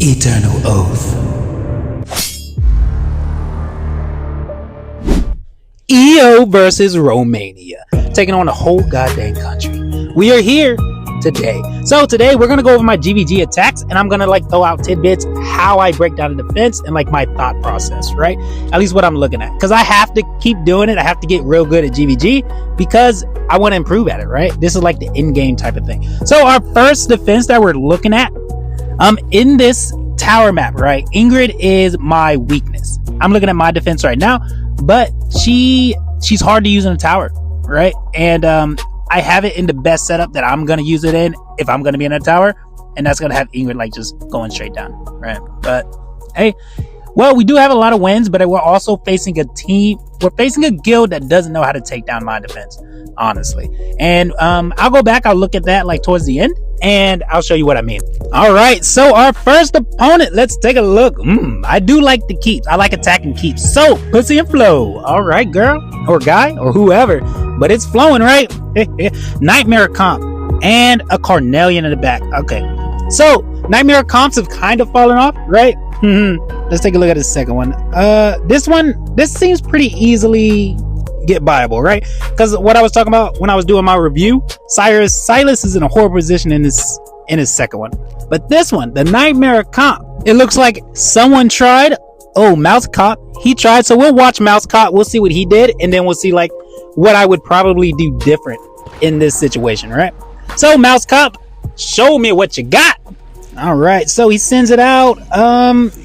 Eternal Oath. EO versus Romania, taking on the whole goddamn country. We are here today. So today we're gonna go over my GVG attacks, and I'm gonna throw out tidbits how I break down the defense and my thought process, right? At least what I'm looking at, because I have to keep doing it. I have to get real good at GVG because I want to improve at it, right? This is the in-game type of thing. So our first defense that we're looking at, in this tower map, right? Ingrid is my weakness. I'm looking at my defense right now, but she's hard to use in a tower, right? And I have it in the best setup that I'm gonna use it in if I'm gonna be in a tower, and that's gonna have Ingrid just going straight down, right? But hey, well, we do have a lot of wins, but we're also facing a team. We're facing a guild that doesn't know how to take down my defense, honestly. And I'll go back. I'll look at that towards the end, and I'll show you what I mean. All right, so our first opponent, let's take a look. I do like the keeps. I like attacking keeps. So pussy and flow. All right, girl or guy or whoever, but it's flowing, right? Nightmare comp and a Carnelian in the back. Okay, so Nightmare comps have kind of fallen off, right? Let's take a look at the second one. This seems pretty easily get buyable, right? Because what I was talking about when I was doing my review, Silas is in a horrible position in his second one. But this one, the Nightmare comp, it looks like someone tried. Oh, Mouse Cop, he tried. So we'll watch Mouse Cop. We'll see what he did, and then we'll see what I would probably do different in this situation, right? So Mouse Cop, show me what you got. All right, so he sends it out.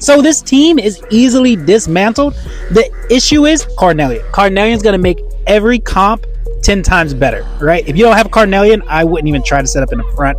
So this team is easily dismantled. The issue is Carnelian. Carnelian's gonna make every comp 10 times better, right? If you don't have a Carnelian, I wouldn't even try to set up in the front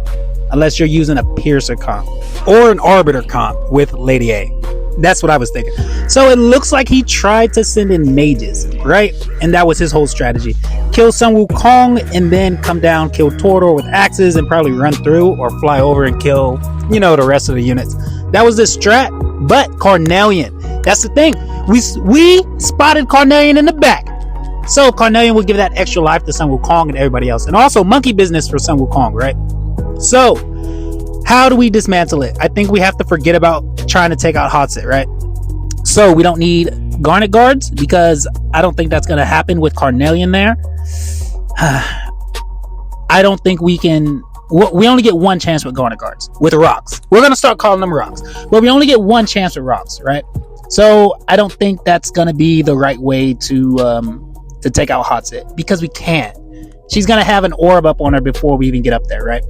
unless you're using a Piercer comp or an Arbiter comp with Lady A. That's what I was thinking. So it looks like he tried to send in mages, right? And that was his whole strategy. Kill Sun Wukong and then come down, kill Torador with axes and probably run through or fly over and kill, the rest of the units. That was the strat, but Carnelian. That's the thing. We spotted Carnelian in the back. So Carnelian will give that extra life to Sun Wukong and everybody else. And also monkey business for Sun Wukong, right? So how do we dismantle it? I think we have to forget about trying to take out Hotset, right? So we don't need Garnet Guards because I don't think that's going to happen with Carnelian there. I don't think we can. We only get one chance with Garnet Guards, with rocks. We're going to start calling them rocks, but we only get one chance with rocks, right? So I don't think that's going to be the right way to take out Hotset because we can't. She's going to have an orb up on her before we even get up there, right?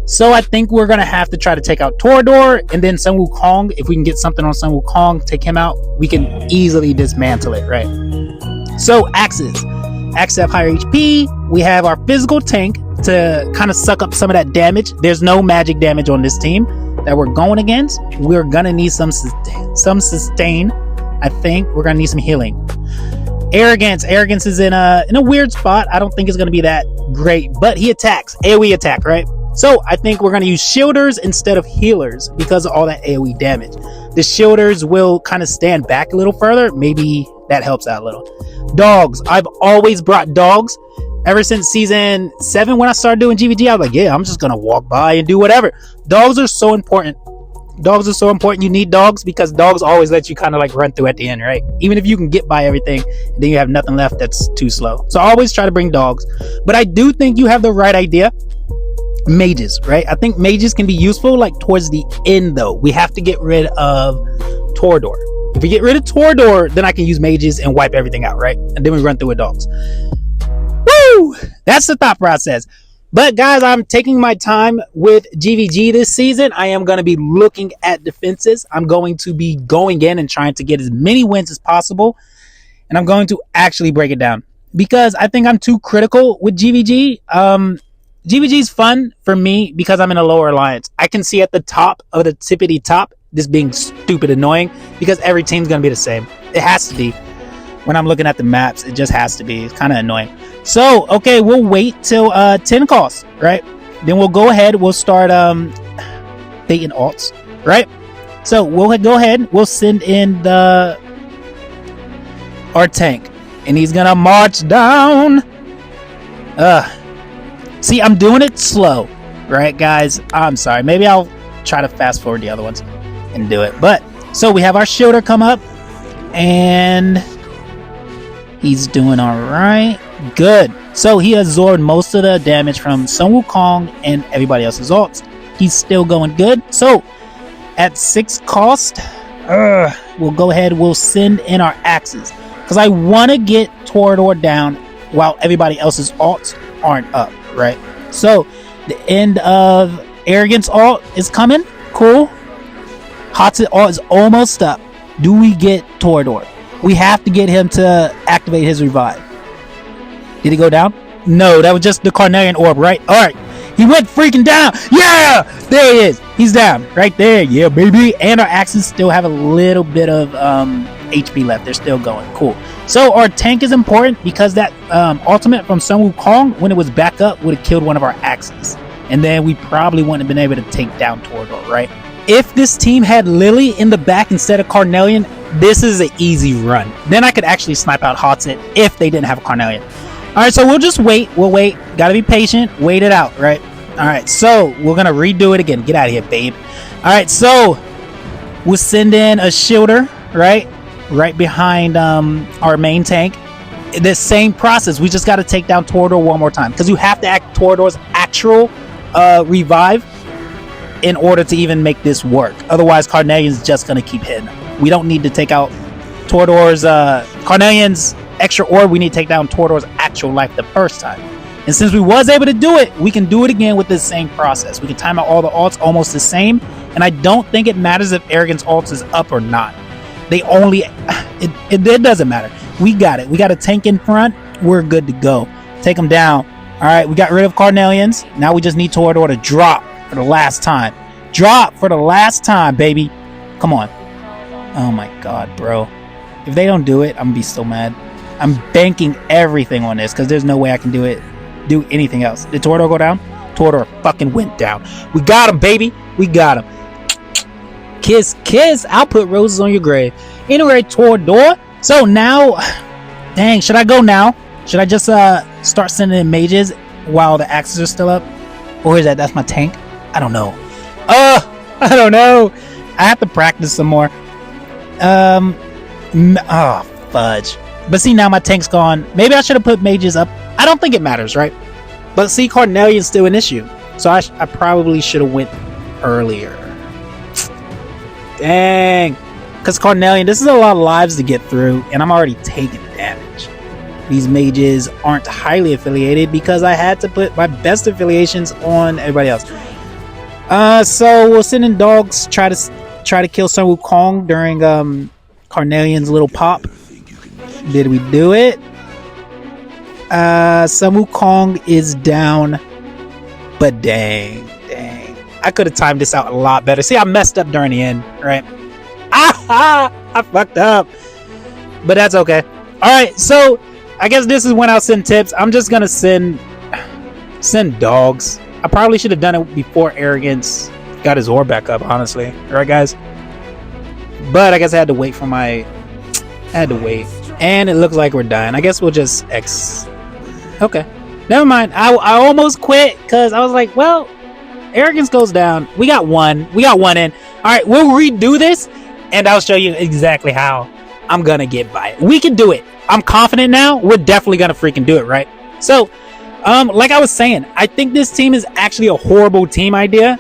So I think we're going to have to try to take out Torador and then Sun Wukong. If we can get something on Sun Wukong, take him out, we can easily dismantle it, right? So axes. Axes have higher HP. We have our physical tank to kind of suck up some of that damage. There's no magic damage on this team that we're going against. We're going to need some sustain. I think we're going to need some healing. Arrogance is in a weird spot. I don't think it's going to be that great, but he attacks. AoE attack, right? So I think we're going to use shielders instead of healers because of all that AoE damage. The shielders will kind of stand back a little further. Maybe that helps out a little. Dogs. I've always brought dogs. Ever since season 7 when I started doing GVG, I was like, yeah, I'm just going to walk by and do whatever. Dogs are so important. Dogs are so important. You need dogs because dogs always let you kind of run through at the end, right? Even if you can get by everything, then you have nothing left that's too slow. So I always try to bring dogs. But I do think you have the right idea. Mages, right? I think mages can be useful towards the end though. We have to get rid of Torador. If we get rid of Torador, then I can use mages and wipe everything out, right? And then we run through with dogs. Woo! That's the thought process. But guys, I'm taking my time with GVG this season. I am going to be looking at defenses. I'm going to be going in and trying to get as many wins as possible. And I'm going to actually break it down because I think I'm too critical with GVG. GVG is fun for me because I'm in a lower alliance. I can see at the top of the tippity top this being stupid annoying because every team's going to be the same. It has to be. When I'm looking at the maps, it just has to be. It's kind of annoying. So, okay, we'll wait till 10 costs, right? Then we'll go ahead. We'll start baiting alts, right? So we'll go ahead. We'll send in our tank. And he's going to march down. See, I'm doing it slow, right, guys? I'm sorry. Maybe I'll try to fast forward the other ones. and do it. But so we have our shielder come up, and he's doing all right. Good. So he absorbed most of the damage from Sun Wukong and everybody else's ults. He's still going good. So at 6 cost, we'll go ahead. We'll send in our axes because I want to get Torador down while everybody else's ults aren't up, right? So the end of Arrogance ult is coming. Cool. Hatsu ult is almost up. Do we get Torador? We have to get him to activate his revive. Did he go down? No, that was just the Carnelian orb, right? All right. He went freaking down. Yeah, there he is. He's down right there. Yeah, baby. And our axes still have a little bit of HP left. They're still going. Cool. So our tank is important because that ultimate from Sun Wukong, when it was back up, would have killed one of our axes. And then we probably wouldn't have been able to take down Torador, right? If this team had Lily in the back instead of Carnelian, this is an easy run. Then I could actually snipe out Hotsit if they didn't have a Carnelian. Alright, so we'll just wait. We'll wait. Gotta be patient. Wait it out, right? Alright, so we're gonna redo it again. Get out of here, babe. Alright, so we'll send in a shielder, right? Right behind our main tank. The same process. We just gotta take down Torador one more time. Because you have to act Torador's actual revive in order to even make this work. Otherwise, Carnelian's just gonna keep hitting. We don't need to take out Torador's Carnelian's extra orb. We need to take down Torador's actual life the first time. And since we was able to do it, we can do it again with the same process. We can time out all the ults almost the same. And I don't think it matters if Arrogance ult is up or not. They only... It doesn't matter. We got it. We got a tank in front. We're good to go. Take them down. Alright, we got rid of Carnelians. Now we just need Torador to drop for the last time. Drop for the last time, baby. Come on. Oh my god, bro. If they don't do it, I'm gonna be so mad. I'm banking everything on this because there's no way I can do anything else. Did Torador go down? Torador fucking went down. We got him, baby. We got him. Kiss, kiss. I'll put roses on your grave. Anyway, Torador. So now, dang, should I go now? Should I just start sending in mages while the axes are still up? Or is that? That's my tank? I don't know. I don't know. I have to practice some more. Oh, fudge. But see, now my tank's gone. Maybe I should have put mages up. I don't think it matters, right? But see, Carnelian's still an issue. So I probably should have went earlier. Dang. Because Carnelian, this is a lot of lives to get through. And I'm already taking damage. These mages aren't highly affiliated because I had to put my best affiliations on everybody else. So we'll send in dogs. Try to kill Sun Wukong during Carnelian's little pop. Did we do it? Sun Wukong is down. But dang. I could have timed this out a lot better. See, I messed up during the end, right? I fucked up. But that's okay. Alright, so I guess this is when I'll send tips. I'm just gonna send dogs. I probably should have done it before Arrogance got his orb back up, honestly. Alright, guys? But I guess I had to wait for my... I had to wait. And it looks like we're dying. I guess we'll just X. Okay. Never mind. I almost quit because I was like, well, Arrogance goes down. We got one. We got one in. Alright, we'll redo this and I'll show you exactly how I'm gonna get by it. We can do it. I'm confident now. We're definitely gonna freaking do it, right? So, like I was saying, I think this team is actually a horrible team idea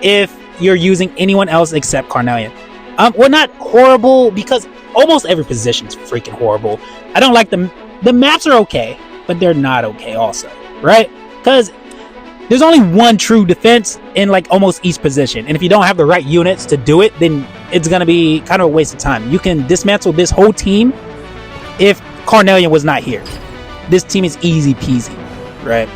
if you're using anyone else except Carnelian. Well, not horrible because almost every position's freaking horrible. I don't like them. The maps are okay, but they're not okay also, right? Because there's only one true defense in like almost each position. And if you don't have the right units to do it, then it's going to be kind of a waste of time. You can dismantle this whole team if Carnelian was not here. This team is easy peasy, right?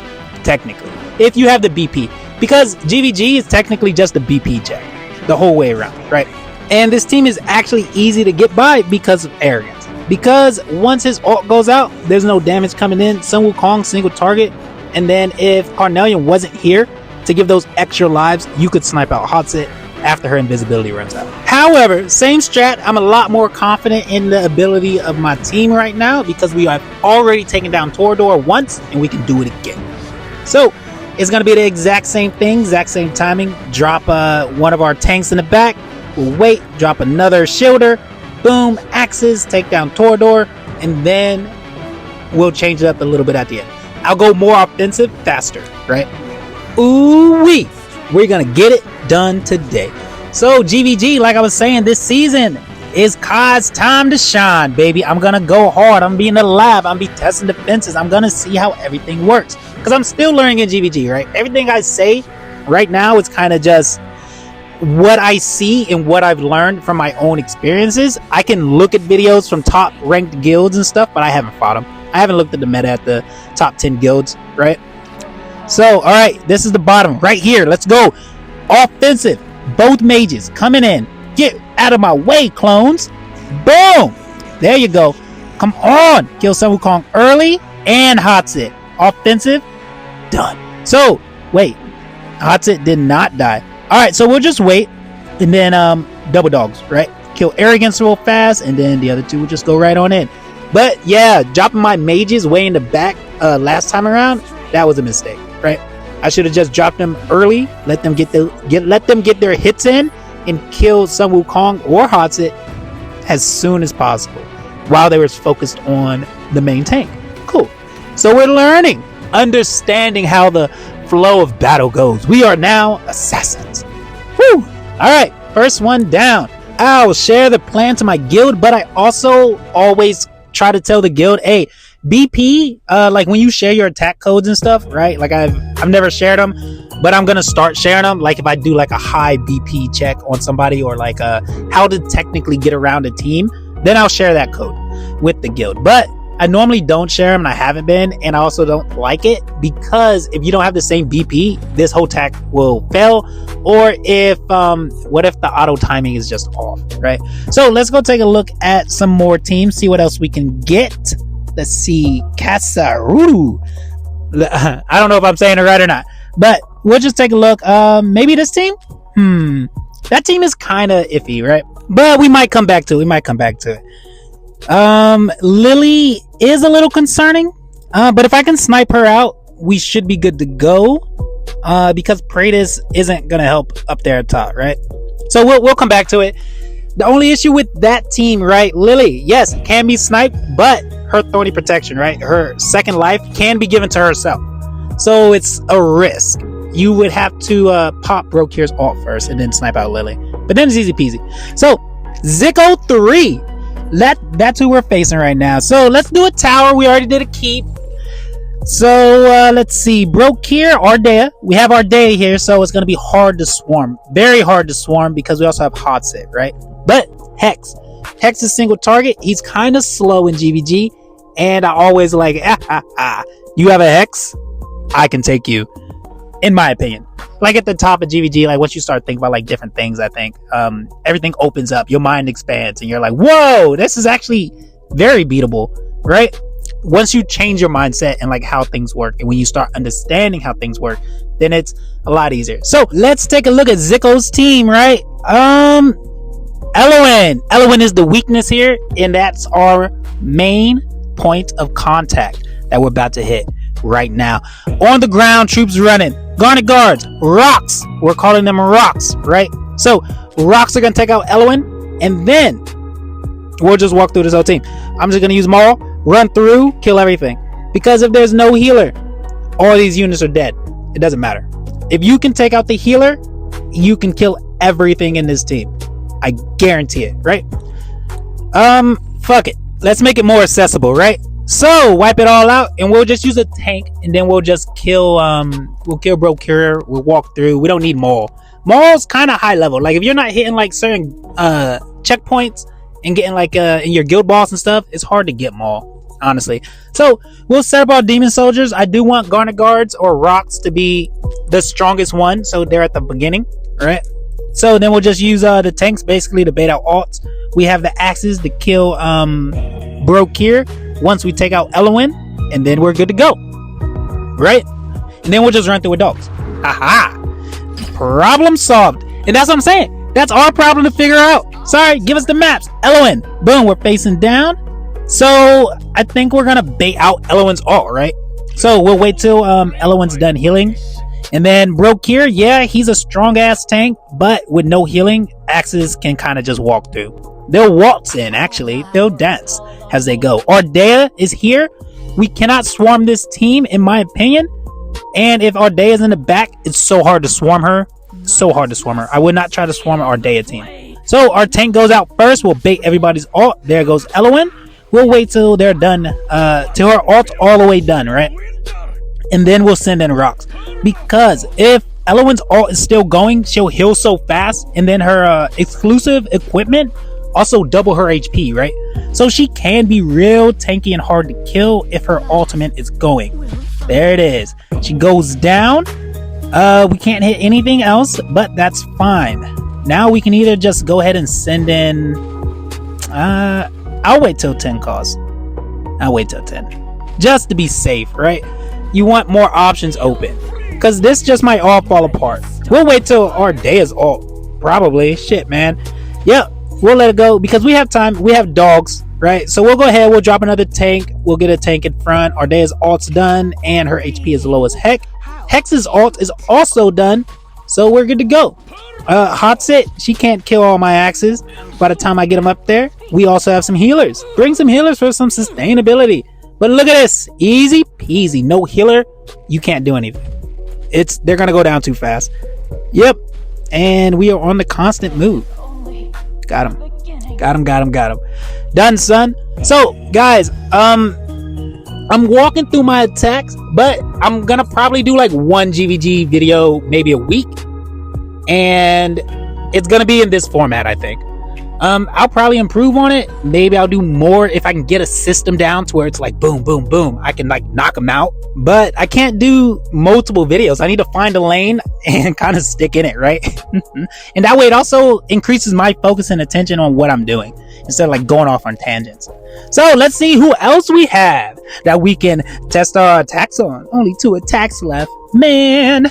Technically. If you have the BP. Because GVG is technically just a BP check the whole way around, right? And this team is actually easy to get by because of Arrogance. Because once his ult goes out, there's no damage coming in. Sun Wukong single target. And then if Carnelian wasn't here to give those extra lives, you could snipe out Hotsit after her invisibility runs out. However, same strat. I'm a lot more confident in the ability of my team right now because we have already taken down Torador once and we can do it again. So it's going to be the exact same thing, exact same timing. Drop one of our tanks in the back. We'll wait, drop another shielder, boom, axes, take down Torador, and then we'll change it up a little bit at the end. I'll go more offensive faster, right? Ooh-wee! We're gonna get it done today. So GVG, like I was saying, this season is COD's time to shine, baby. I'm gonna go hard. I'm gonna be in the lab. I'm gonna be testing defenses. I'm gonna see how everything works. Because I'm still learning in GVG, right? Everything I say right now is kind of just what I see and what I've learned from my own experiences. I can look at videos from top ranked guilds and stuff, but I haven't fought them. I haven't looked at the meta at the top 10 guilds, right? So, all right, this is the bottom right here. Let's go. Offensive. Both mages coming in. Get out of my way, clones. Boom. There you go. Come on. Kill Sun Wukong early and Hotsit. Offensive. Done. So, wait. Hotsit did not die. All right, so we'll just wait. And then double dogs, right? Kill Arrogance real fast. And then the other two will just go right on in. But yeah, dropping my mages way in the back last time around, that was a mistake, right? I should have just dropped them early, let them get their hits in, and kill Sun Wukong or Hotsit as soon as possible while they were focused on the main tank. Cool. So we're learning, understanding how the flow of battle goes. We are now assassins. Woo! All right, first one down. I'll share the plan to my guild, but I also always try to tell the guild, hey, BP, like when you share your attack codes and stuff, right? Like I've never shared them, but I'm gonna start sharing them. Like if I do like a high BP check on somebody, or like how to technically get around a team, then I'll share that code with the guild. But I normally don't share them, and I haven't been, and I also don't like it because if you don't have the same BP, this whole attack will fail. Or if what if the auto timing is just off, right? So let's go take a look at some more teams, see what else we can get. Let's see, Kasaruru. I don't know if I'm saying it right or not, but we'll just take a look. Maybe this team? That team is kind of iffy, right? But we might come back to it. Lily is a little concerning, but if I can snipe her out, we should be good to go. Because Praetus isn't gonna help up there at top, right? So we'll come back to it. The only issue with that team, right? Lily, yes, can be sniped, but her thorny protection, right? Her second life can be given to herself, so it's a risk. You would have to pop Brokir's ult first and then snipe out Lily, but then it's easy peasy. So Zico 3. That's who we're facing right now. So let's do a tower. We already did a keep. So let's see. Brokir, Ardea. We have Ardea here, so it's going to be hard to swarm. Very hard to swarm because we also have Hotsit, right? But Hex. Hex is single target. He's kind of slow in GVG. And I always like, you have a Hex? I can take you. In my opinion. Like at the top of GVG, like once you start thinking about like different things, I think everything opens up, your mind expands, and you're like, whoa, this is actually very beatable, right? Once you change your mindset and like how things work, and when you start understanding how things work, then it's a lot easier. So let's take a look at Zico's team, right? Elowen is the weakness here, and that's our main point of contact that we're about to hit right now. On the ground, troops running. Garnet guards, rocks. We're calling them rocks, right? So rocks are gonna take out Elowen, and then we'll just walk through this whole team. I'm just gonna use Maul, run through, kill everything. Because if there's no healer, all these units are dead. It doesn't matter. If you can take out the healer, you can kill everything in this team. I guarantee it, right? Fuck it. Let's make it more accessible, right? So wipe it all out, and we'll just use a tank, and then we'll just kill Brokir. We'll walk through. We don't need Maul. Maul's kind of high level. Like if you're not hitting like certain checkpoints and getting like in your guild boss and stuff, it's hard to get Maul, honestly. So we'll set up our demon soldiers. I do want Garnet guards or rocks to be the strongest one, so they're at the beginning, right? So then we'll just use the tanks basically to bait out ults. We have the axes to kill Brokir once we take out Elowen, and then we're good to go, right? And then we'll just run through with dogs. Haha, problem solved. And that's what I'm saying, that's our problem to figure out. Sorry, give us the maps. Elowen, boom, we're facing down. So I think we're gonna bait out Elowen's ult, right? So we'll wait till Elowen's done healing, and then Brokir, yeah, he's a strong ass tank, but with no healing axes can kind of just walk through. They'll waltz in, actually. They'll dance as they go. Ardea is here. We cannot swarm this team, in my opinion. And if Ardea is in the back, it's so hard to swarm her. So hard to swarm her. I would not try to swarm an Ardea team. So our tank goes out first. We'll bait everybody's ult. There goes Elowen. We'll wait till they're done, till her ult's all the way done, right? And then we'll send in rocks. Because if Elowen's ult is still going, she'll heal so fast. And then her exclusive equipment also double her HP, right? So she can be real tanky and hard to kill if her ultimate is going. There it is. She goes down. We can't hit anything else, but that's fine. Now we can either just go ahead and send in... I'll wait till 10 calls. I'll wait till 10. Just to be safe, right? You want more options open. Because this just might all fall apart. We'll wait till Ardea's ult. Probably. Shit, man. Yep. We'll let it go because we have time. We have dogs, right? So we'll go ahead. We'll drop another tank. We'll get a tank in front. Ardea's ult's done. And her HP is low as heck. Hex's ult is also done. So we're good to go. Hotsit, she can't kill all my axes by the time I get them up there. We also have some healers. Bring some healers for some sustainability. But look at this. Easy peasy. No healer. You can't do anything. They're going to go down too fast. Yep. And we are on the constant move. Got him. Done, son. So, guys, I'm walking through my attacks, but I'm going to probably do like one GVG video maybe a week. And it's going to be in this format, I think. I'll probably improve on it. Maybe I'll do more if I can get a system down to where it's like boom, boom, boom. I can like knock them out. But I can't do multiple videos. I need to find a lane and kind of stick in it, right? And that way it also increases my focus and attention on what I'm doing instead of like going off on tangents. So let's see who else we have that we can test our attacks on. Only 2 attacks left. Man,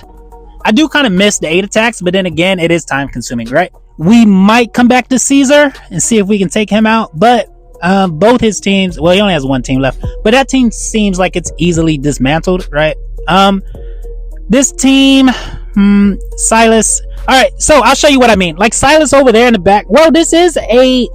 I do kind of miss the 8 attacks, but then again, it is time consuming, right? We might come back to Caesar and see if we can take him out, but both his teams, well, he only has 1 team left, but that team seems like it's easily dismantled, right? This team, Silas. All right, so I'll show you what I mean. Like Silas over there in the back. Well, this is a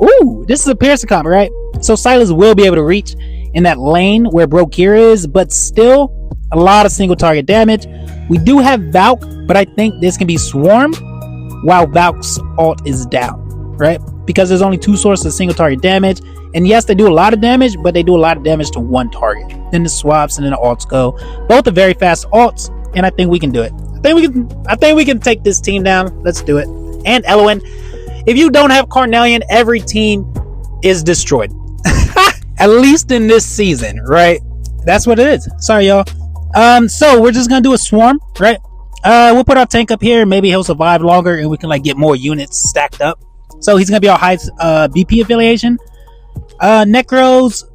Pearson comp, right? So Silas will be able to reach in that lane where Brokir is, but still a lot of single target damage. We do have Valk, but I think this can be swarmed while Valk's ult is down, right? Because there's only 2 sources of single target damage. And yes, they do a lot of damage, but they do a lot of damage to 1 target. Then the swaps and then the ults go. Both are very fast ults, and I think we can do it. I think we can take this team down. Let's do it. And Elowen. If you don't have Carnelian, every team is destroyed. At least in this season, right? That's what it is. Sorry, y'all. So we're just gonna do a swarm, right? We'll put our tank up here. Maybe he'll survive longer and we can like get more units stacked up. So he's gonna be our high BP affiliation. Necros,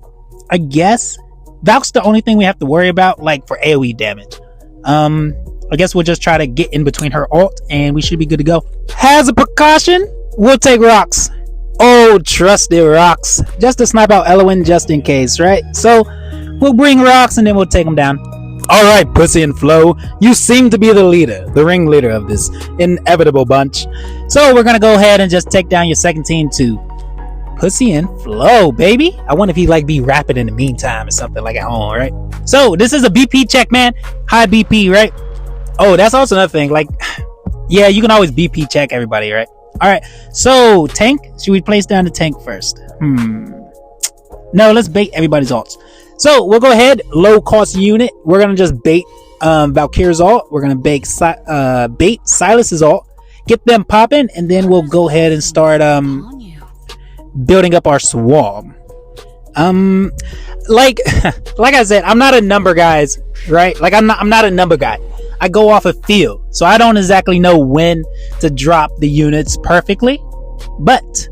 I guess. Valk's the only thing we have to worry about, like for AoE damage. I guess we'll just try to get in between her ult and we should be good to go. As a precaution, we'll take rocks. Oh, trusted rocks. Just to snipe out Elowen just in case, right? So we'll bring rocks and then we'll take them down. Alright, Pussy and Flo, you seem to be the leader, the ringleader of this inevitable bunch. So we're gonna go ahead and just take down your second team too. Pussy and Flo, baby. I wonder if he like be rapping in the meantime or something like at home, right? So this is a BP check, man. High BP, right? Oh, that's also another thing. Like, yeah, you can always BP check everybody, right? Alright, so tank. Should we place down the tank first? No, let's bait everybody's ults. So we'll go ahead, low cost unit. We're gonna just bait Valkyr's ult. We're gonna bait Silas's ult, get them popping, and then we'll go ahead and start building up our swarm. Like I said, I'm not a number guys, right? Like I'm not a number guy. I go off a feel, so I don't exactly know when to drop the units perfectly, but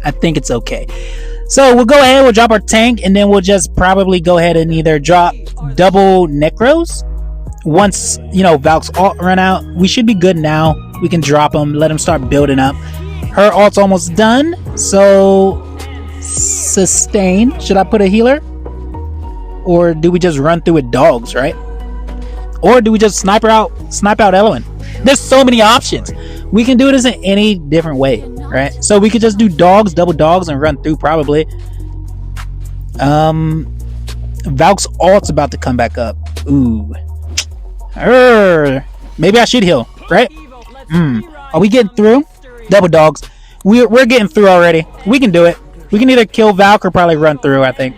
I think it's okay. So we'll go ahead, we'll drop our tank, and then we'll just probably go ahead and either drop double Necros. Once, you know, Valk's ult run out, we should be good now. We can drop them, let them start building up. Her ult's almost done, so sustain. Should I put a healer? Or do we just run through with dogs, right? Or do we just snipe out Elowen? There's so many options. We can do this in any different way, right? So we could just do dogs, double dogs, and run through probably. Valk's ult's about to come back up. Ooh. Maybe I should heal, right? Are we getting through? Double dogs. We're getting through already. We can do it. We can either kill Valk or probably run through, I think.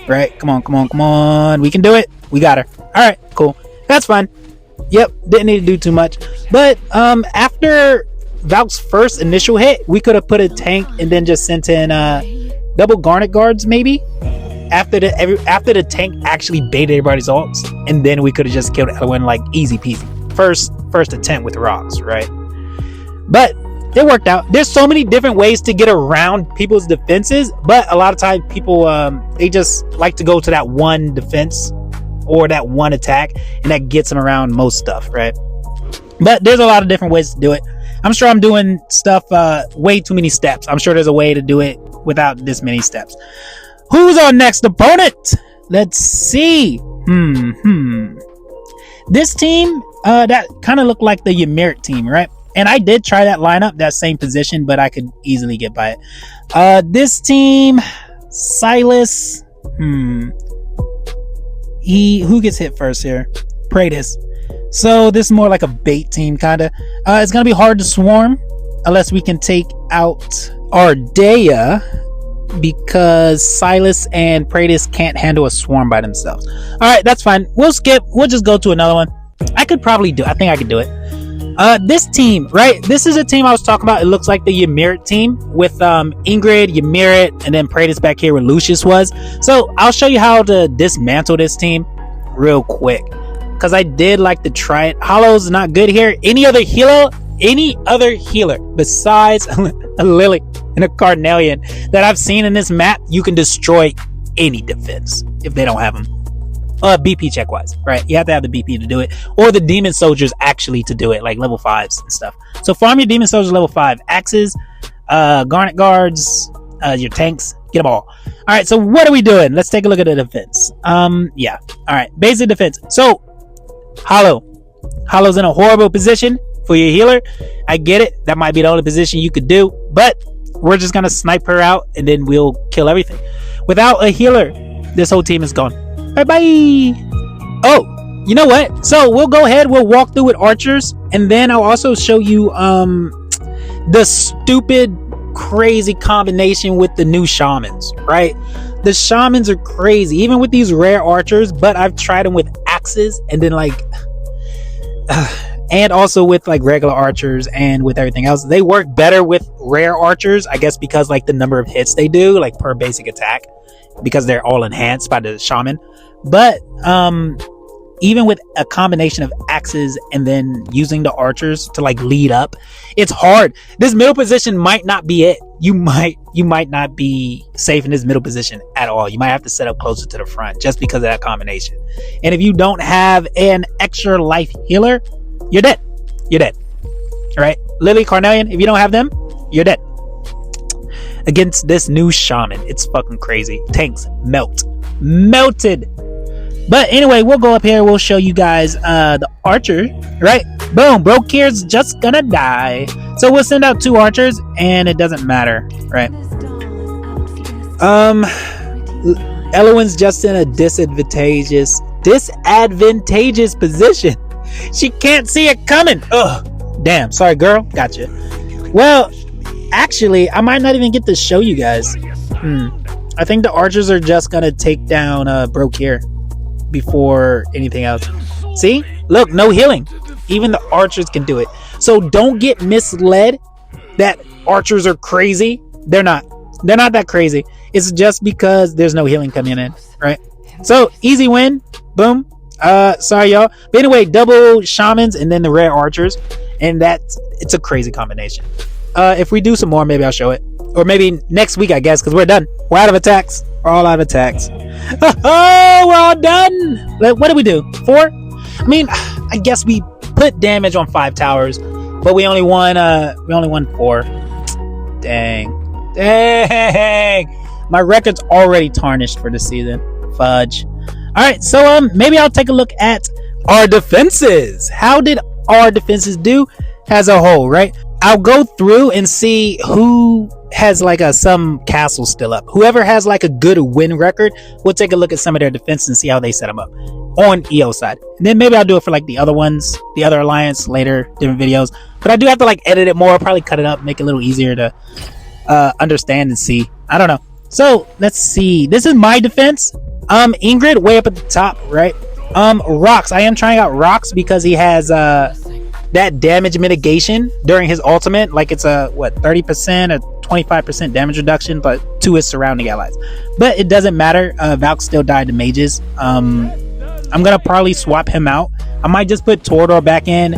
Right? Come on. We can do it. We got her. Alright, cool. That's fine. Yep, didn't need to do too much. But after Valk's first initial hit, we could have put a tank and then just sent in double Garnet guards, maybe? After the tank actually baited everybody's ults, and then we could have just killed Elowen like easy peasy. First attempt with rocks, right? But it worked out. There's so many different ways to get around people's defenses, but a lot of times people they just like to go to that one defense or that one attack, and that gets them around most stuff, right? But there's a lot of different ways to do it. I'm sure I'm doing stuff way too many steps. I'm sure there's a way to do it without this many steps. Who's our next opponent? Let's see. This team, that kind of looked like the Ymeric team, right? And I did try that lineup, that same position, but I could easily get by it. This team, Silas. Who gets hit first here? Praetus. So this is more like a bait team, kind of. It's gonna be hard to swarm unless we can take out Ardea, because Silas and Praetus can't handle a swarm by themselves. Alright, that's fine. We'll skip. We'll just go to another one. I think I could do it. This team, right? This is a team I was talking about. It looks like the Ymeric team with Ingrid, Ymeric, and then Praetus back here where Lucius was. So I'll show you how to dismantle this team real quick, because I did like to try it. Hollow's not good here. Any other healer besides a Lily and a Carnelian that I've seen in this map, you can destroy any defense if they don't have them. BP check wise, right? You have to have the BP to do it, or the demon soldiers actually to do it, like level 5s and stuff. So farm your demon soldiers level 5, axes, garnet guards, your tanks, get them all. All right, so what are we doing? Let's take a look at the defense. Yeah. All right, basic defense. So Hollow's in a horrible position for your healer. I get it. That might be the only position you could do, but we're just gonna snipe her out and then we'll kill everything. Without a healer, this whole team is gone. Bye. Oh, you know what? So we'll go ahead. We'll walk through with archers, and then I'll also show you the stupid, crazy combination with the new shamans. Right? The shamans are crazy, even with these rare archers. But I've tried them with axes, and then and also with like regular archers and with everything else. They work better with rare archers, I guess, because like the number of hits they do, like per basic attack, because they're all enhanced by the shaman. But even with a combination of axes and then using the archers to like lead up, it's hard. This middle position might not be it. You might not be safe in this middle position at all. You might have to set up closer to the front just because of that combination. And if you don't have an extra life healer, you're dead. All right, Lily, Carnelian, if you don't have them, you're dead. Against this new shaman, it's fucking crazy. Tanks melted. But anyway, we'll go up here. We'll show you guys the archer, right? Boom, Brokir's just gonna die. So we'll send out 2 archers, and it doesn't matter, right? Elowen's just in a disadvantageous position. She can't see it coming. Ugh. Damn. Sorry, girl. Gotcha. Well, actually, I might not even get to show you guys. I think the archers are just gonna take down Brokir before anything else. See? Look, no healing. Even the archers can do it. So don't get misled that archers are crazy. They're not that crazy. It's just because there's no healing coming in, right? So easy win. Boom. Sorry y'all. But anyway, double shamans and then the rare archers, and it's a crazy combination. If we do some more, maybe I'll show it, or maybe next week, I guess, because we're done. We're out of attacks. We're all out of attacks. Oh, we're all done. What did we do? 4? I mean, I guess we put damage on 5 towers, but we only won 4. Dang. My record's already tarnished for this season. Fudge. All right, so maybe I'll take a look at our defenses. How did our defenses do as a whole, right? I'll go through and see who has like some castle still up. Whoever has like a good win record, we'll take a look at some of their defense and see how they set them up on EO side. And then maybe I'll do it for like the other ones, the other alliance later, different videos. But I do have to like edit it more, probably cut it up, make it a little easier to understand and see. I don't know. So let's see. This is my defense. Ingrid way up at the top, right? Rox. I am trying out Rox because he has that damage mitigation during his ultimate. Like it's a 30% or 25% damage reduction, but to his surrounding allies. But it doesn't matter. Valk still died to mages. I'm gonna probably swap him out. I might just put Torador back in,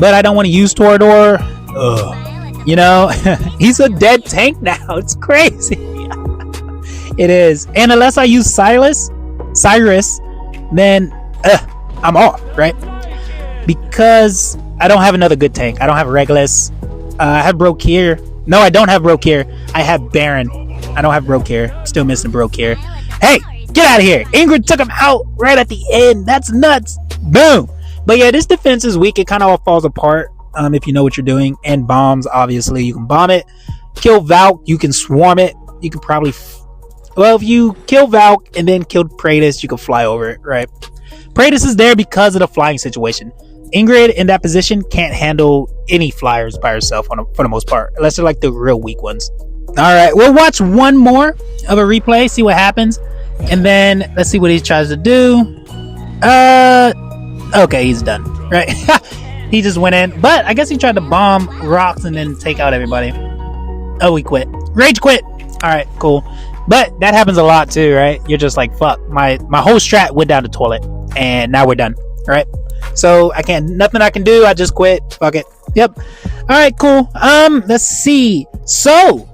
but I don't want to use Torador. You know, he's a dead tank now. It's crazy. It is. And unless I use Cyrus, then I'm off, right? Because I don't have another good tank. I don't have Regulus. I have Brokir. No, I don't have Brokir. I have Baron. I don't have Brokir. Still missing Brokir. Hey, get out of here. Ingrid took him out right at the end. That's nuts. Boom. But yeah, this defense is weak. It kind of all falls apart if you know what you're doing. And bombs, obviously. You can bomb it. Kill Valk. You can swarm it. You can probably... Well, if you kill Valk and then kill Praetus, you can fly over it, right? Praetus is there because of the flying situation. Ingrid in that position can't handle any flyers by herself for the most part, unless they're like the real weak ones. All right, we'll watch one more of a replay, see what happens, and then let's see what he tries to do. Okay, he's done, right? He just went in, but I guess he tried to bomb Rocks and then take out everybody. Oh, he quit. Rage quit. All right, cool. But that happens a lot too, right? You're just like, fuck, my whole strat went down the toilet, and now we're done, right? So nothing I can do. I just quit. Fuck it. Yep. All right, cool. Let's see. So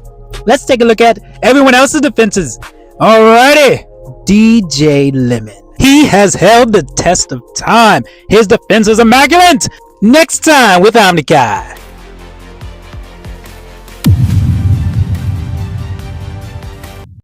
let's take a look at everyone else's defenses. Alrighty, DJ Lemon. He has held the test of time. His defense is immaculate. Next time with Omni.